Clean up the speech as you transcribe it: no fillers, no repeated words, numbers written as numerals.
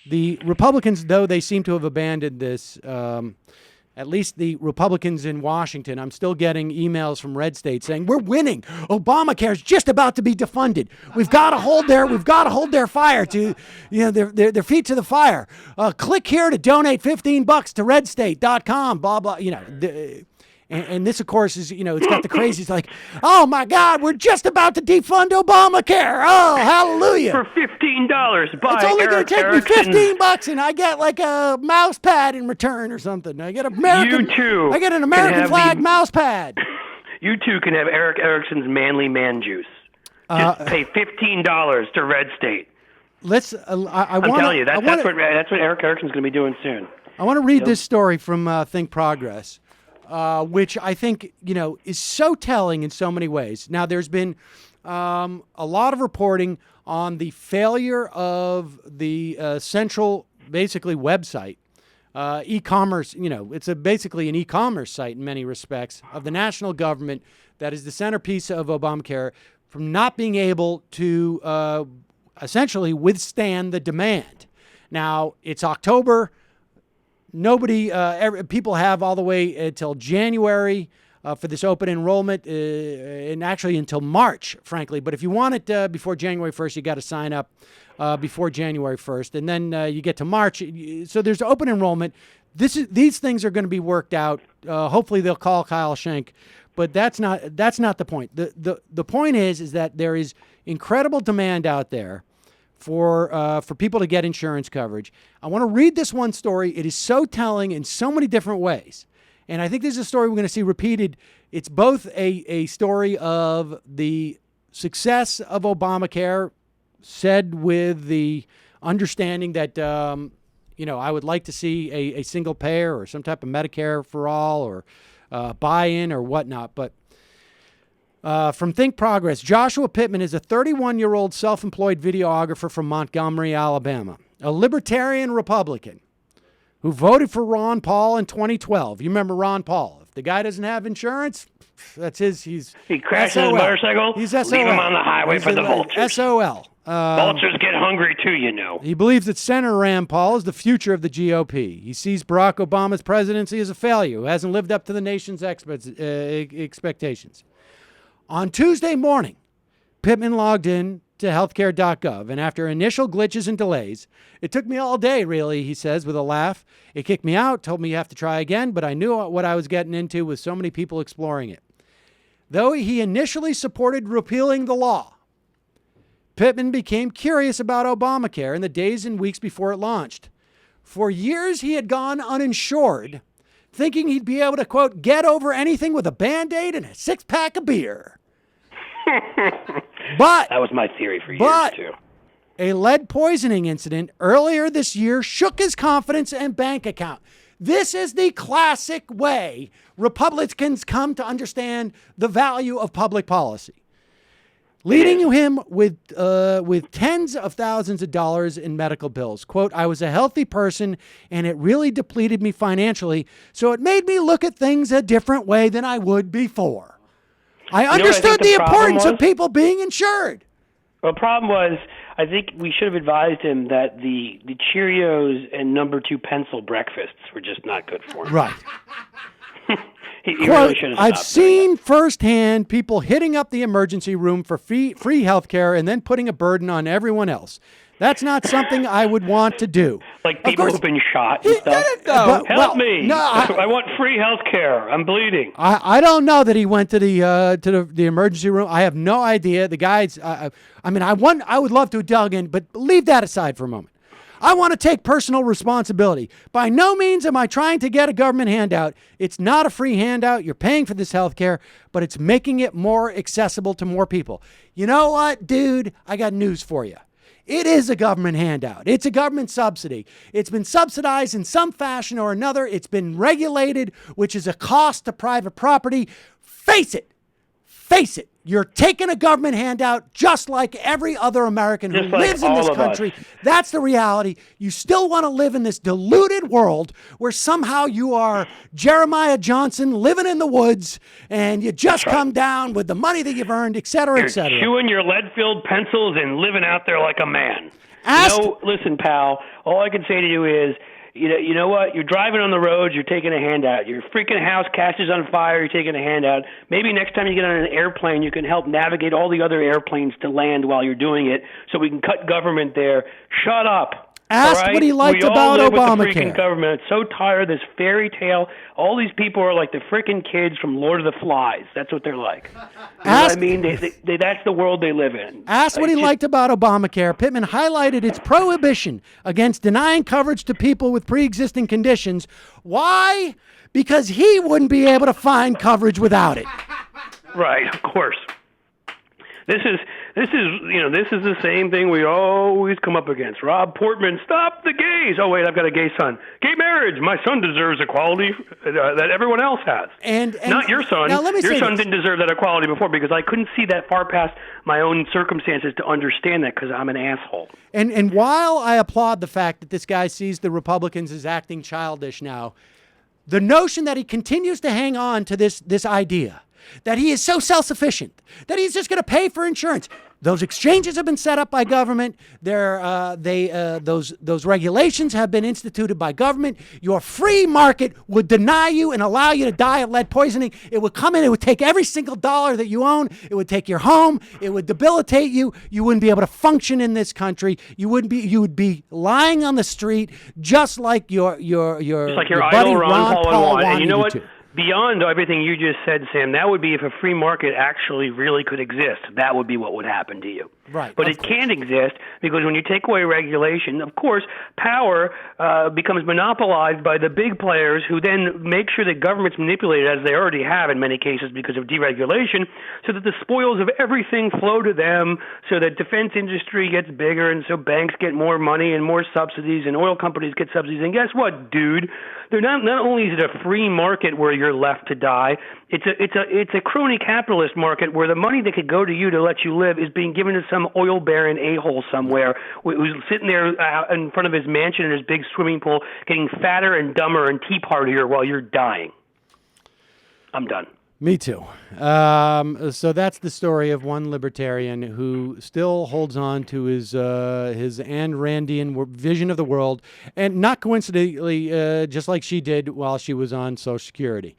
The Republicans, though they seem to have abandoned this, at least the Republicans in Washington, I'm still getting emails from red states saying, we're winning. Obamacare is just about to be defunded. We've got to hold their fire to, their feet to the fire. Click here to donate $15 to redstate.com, blah, blah, And this, of course, is, it's got the crazies like, oh, my God, we're just about to defund Obamacare. Oh, hallelujah. For $15, buy It's only going to take me $15 and I get like a mouse pad in return or something. I get an American flag mouse pad. You too can have Eric Erickson's manly man juice. Just pay $15 to Red State. I'm telling you, that's what Eric Erickson's going to be doing soon. I want to read this story from Think Progress. Which I think, is so telling in so many ways. Now, there's been a lot of reporting on the failure of the central, basically, website, e-commerce, it's basically an e-commerce site in many respects of the national government that is the centerpiece of Obamacare from not being able to essentially withstand the demand. Now, it's October. People have all the way until January for this open enrollment, and actually until March, frankly. But if you want it before January 1st, you got to sign up before January 1st, and then you get to March. So there's open enrollment. These things are going to be worked out. Hopefully, they'll call Kyle Schenck, but that's not the point. The point is that there is incredible demand out there for people to get insurance coverage. I want to read this one story. It is so telling in so many different ways. And I think this is a story we're going to see repeated. It's both a story of the success of Obamacare, said with the understanding that, I would like to see a single payer or some type of Medicare for all or buy-in or whatnot. But from Think Progress, Joshua Pittman is a 31-year-old self-employed videographer from Montgomery, Alabama, a Libertarian Republican who voted for Ron Paul in 2012. You remember Ron Paul. If the guy doesn't have insurance, that's he crashes his motorcycle, he's SOL. Leave him on the highway for the vultures. SOL. Vultures get hungry too, He believes that Senator Rand Paul is the future of the GOP. He sees Barack Obama's presidency as a failure who hasn't lived up to the nation's expectations. On Tuesday morning, Pittman logged in to healthcare.gov, and after initial glitches and delays, it took me all day, really, he says with a laugh. It kicked me out, told me you have to try again, but I knew what I was getting into with so many people exploring it. Though he initially supported repealing the law, Pittman became curious about Obamacare in the days and weeks before it launched. For years, he had gone uninsured, thinking he'd be able to, quote, get over anything with a Band-Aid and a six-pack of beer. But that was my theory for years, too. A lead poisoning incident earlier this year shook his confidence and bank account. This is the classic way Republicans come to understand the value of public policy. Leading him with tens of thousands of dollars in medical bills. Quote, I was a healthy person and it really depleted me financially, so it made me look at things a different way than I would before. I understood the importance of people being insured. Well, the problem was, I think we should have advised him that the Cheerios and number 2 pencil breakfasts were just not good for him. Right. He really should have I've seen firsthand people hitting up the emergency room for free health care and then putting a burden on everyone else. That's not something I would want to do. Like people who've been shot and stuff. Help me. No, I want free health care. I'm bleeding. I don't know that he went to the emergency room. I have no idea. The guys, I would love to have dug in, but leave that aside for a moment. I want to take personal responsibility. By no means am I trying to get a government handout. It's not a free handout. You're paying for this health care, but it's making it more accessible to more people. You know what, dude? I got news for you. It is a government handout. It's a government subsidy. It's been subsidized in some fashion or another. It's been regulated, which is a cost to private property. Face it. You're taking a government handout just like every other American who lives in this country. That's the reality. You still want to live in this deluded world where somehow you are Jeremiah Johnson living in the woods and you just come down with the money that you've earned, et cetera, et cetera. You're chewing your lead-filled pencils and living out there like a man. Listen, pal, all I can say to you is, you know what? You're driving on the roads, you're taking a handout. Your freaking house catches on fire, you're taking a handout. Maybe next time you get on an airplane, you can help navigate all the other airplanes to land while you're doing it so we can cut government there. Shut up. Ask what he liked about Obamacare. We all live with the freaking government. So tired of this fairy tale. All these people are like the freaking kids from Lord of the Flies. That's what they're like. You know what I mean? That's the world they live in. Ask what he liked about Obamacare. Pittman highlighted its prohibition against denying coverage to people with pre-existing conditions. Why? Because he wouldn't be able to find coverage without it. Right, of course. This is the same thing we always come up against. Rob Portman, stop the gays. Oh wait, I've got a gay son. Gay marriage. My son deserves equality that everyone else has. And not your son. Now, your son didn't deserve that equality before because I couldn't see that far past my own circumstances to understand that because I'm an asshole. And while I applaud the fact that this guy sees the Republicans as acting childish now, the notion that he continues to hang on to this idea that he is so self-sufficient, that he's just going to pay for insurance. Those exchanges have been set up by government. Those regulations have been instituted by government. Your free market would deny you and allow you to die of lead poisoning. It would come in. It would take every single dollar that you own. It would take your home. It would debilitate you. You wouldn't be able to function in this country. You would be lying on the street just like your buddy Ron Paul wanted and you know you what? to. Beyond everything you just said, Sam, that would be if a free market actually really could exist. That would be what would happen to you. Right. But it can't exist because when you take away regulation, of course, power becomes monopolized by the big players who then make sure that government's manipulated, as they already have in many cases because of deregulation, so that the spoils of everything flow to them, so that defense industry gets bigger, and so banks get more money and more subsidies, and oil companies get subsidies. And guess what, dude? They're not only is it a free market where you're left to die, it's a crony capitalist market where the money that could go to you to let you live is being given to some oil baron a-hole somewhere who's sitting there in front of his mansion in his big swimming pool getting fatter and dumber and tea partier while you're dying. I'm done. Me too. So that's the story of one libertarian who still holds on to his Ayn Randian vision of the world, and not coincidentally, just like she did while she was on Social Security.